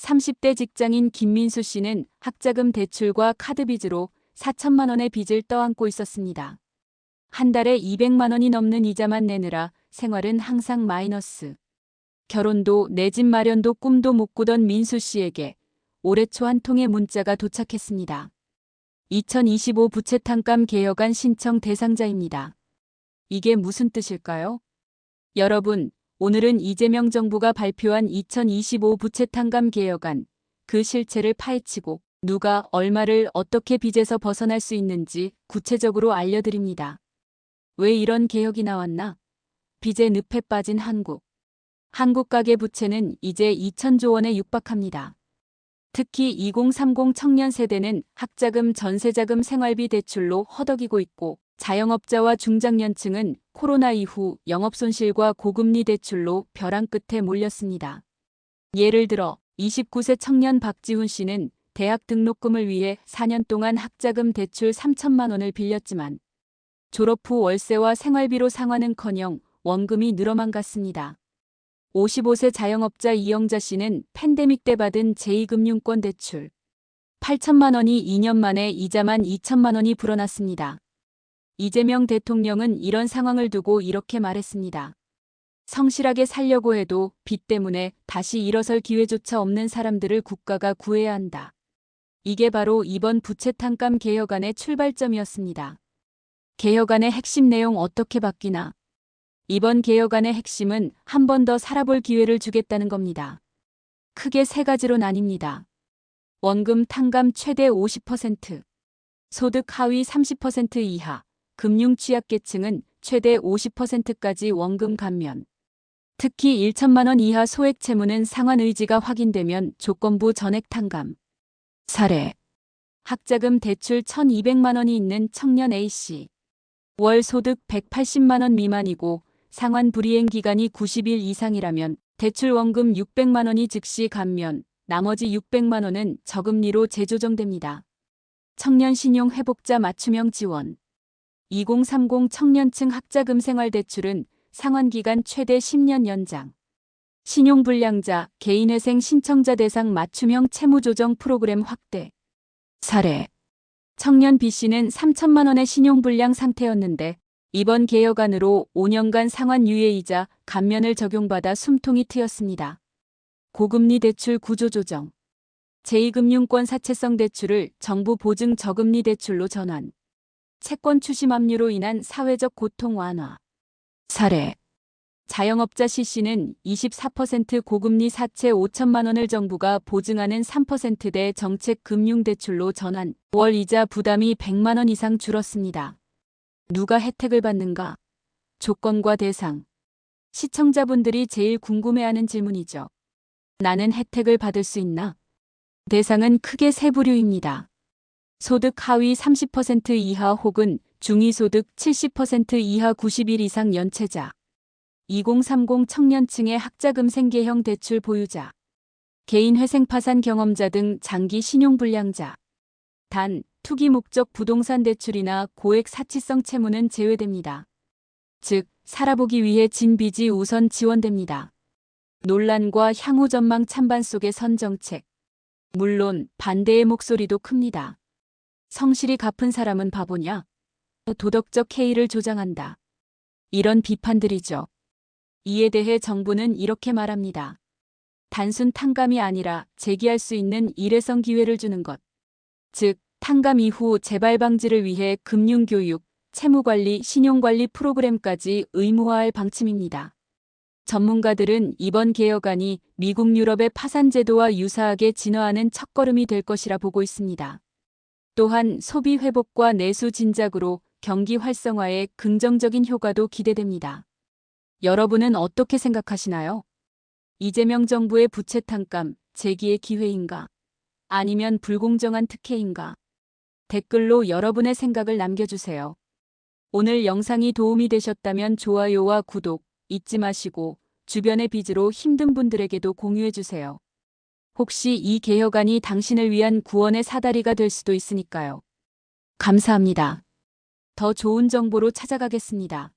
30대 직장인 김민수 씨는 학자금 대출과 카드빚으로 4천만 원의 빚을 떠안고 있었습니다. 한 달에 200만 원이 넘는 이자만 내느라 생활은 항상 마이너스. 결혼도 내 집 마련도 꿈도 못 꾸던 민수 씨에게 올해 초 한 통의 문자가 도착했습니다. 2025 부채탕감 개혁안 신청 대상자입니다. 이게 무슨 뜻일까요? 여러분, 오늘은 이재명 정부가 발표한 2025 부채탕감 개혁안, 그 실체를 파헤치고 누가 얼마를 어떻게 빚에서 벗어날 수 있는지 구체적으로 알려드립니다. 왜 이런 개혁이 나왔나? 빚의 늪에 빠진 한국. 한국 가계 부채는 이제 2천조 원에 육박합니다. 특히 2030 청년 세대는 학자금, 전세자금, 생활비 대출로 허덕이고 있고 자영업자와 중장년층은 코로나 이후 영업손실과 고금리 대출로 벼랑 끝에 몰렸습니다. 예를 들어 29세 청년 박지훈 씨는 대학 등록금을 위해 4년 동안 학자금 대출 3천만 원을 빌렸지만 졸업 후 월세와 생활비로 상환은커녕 원금이 늘어만 갔습니다. 55세 자영업자 이영자 씨는 팬데믹 때 받은 제2금융권 대출 8천만 원이 2년 만에 이자만 2천만 원이 불어났습니다. 이재명 대통령은 이런 상황을 두고 이렇게 말했습니다. 성실하게 살려고 해도 빚 때문에 다시 일어설 기회조차 없는 사람들을 국가가 구해야 한다. 이게 바로 이번 부채탕감 개혁안의 출발점이었습니다. 개혁안의 핵심 내용 어떻게 바뀌나? 이번 개혁안의 핵심은 한 번 더 살아볼 기회를 주겠다는 겁니다. 크게 세 가지로 나뉩니다. 원금 탕감 최대 50%, 소득 하위 30% 이하, 금융 취약계층은 최대 50%까지 원금 감면. 특히 1천만 원 이하 소액 채무는 상환 의지가 확인되면 조건부 전액 탕감. 사례. 학자금 대출 1,200만 원이 있는 청년 A씨. 월 소득 180만 원 미만이고 상환 불이행 기간이 90일 이상이라면 대출 원금 600만 원이 즉시 감면, 나머지 600만 원은 저금리로 재조정됩니다. 청년 신용 회복자 맞춤형 지원. 2030 청년층 학자금 생활대출은 상환기간 최대 10년 연장. 신용불량자, 개인회생 신청자 대상 맞춤형 채무조정 프로그램 확대. 사례. 청년 B씨는 3천만 원의 신용불량 상태였는데 이번 개혁안으로 5년간 상환 유예이자 감면을 적용받아 숨통이 트였습니다. 고금리 대출 구조 조정. 제2금융권 사채성 대출을 정부 보증 저금리 대출로 전환. 채권 추심 압류로 인한 사회적 고통 완화. 사례. 자영업자 C씨는 24% 고금리 사채 5천만 원을 정부가 보증하는 3%대 정책 금융대출로 전환. 월 이자 부담이 100만 원 이상 줄었습니다. 누가 혜택을 받는가? 조건과 대상. 시청자분들이 제일 궁금해하는 질문이죠. 나는 혜택을 받을 수 있나? 대상은 크게 세 부류입니다. 소득 하위 30% 이하 혹은 중위소득 70% 이하 90일 이상 연체자. 2030 청년층의 학자금 생계형 대출 보유자. 개인 회생 파산 경험자 등 장기 신용불량자. 단, 투기 목적 부동산 대출이나 고액 사치성 채무는 제외됩니다. 즉, 살아보기 위해 진 빚이 우선 지원됩니다. 논란과 향후 전망 찬반 속의 선정책. 물론 반대의 목소리도 큽니다. 성실히 갚은 사람은 바보냐? 도덕적 해이를 조장한다. 이런 비판들이죠. 이에 대해 정부는 이렇게 말합니다. 단순 탕감이 아니라 재기할 수 있는 일회성 기회를 주는 것. 즉, 탕감 이후 재발 방지를 위해 금융교육, 채무관리, 신용관리 프로그램까지 의무화할 방침입니다. 전문가들은 이번 개혁안이 미국 유럽의 파산제도와 유사하게 진화하는 첫걸음이 될 것이라 보고 있습니다. 또한 소비 회복과 내수 진작으로 경기 활성화에 긍정적인 효과도 기대됩니다. 여러분은 어떻게 생각하시나요? 이재명 정부의 부채 탕감, 재기의 기회인가? 아니면 불공정한 특혜인가? 댓글로 여러분의 생각을 남겨주세요. 오늘 영상이 도움이 되셨다면 좋아요와 구독 잊지 마시고 주변의 빚으로 힘든 분들에게도 공유해주세요. 혹시 이 개혁안이 당신을 위한 구원의 사다리가 될 수도 있으니까요. 감사합니다. 더 좋은 정보로 찾아가겠습니다.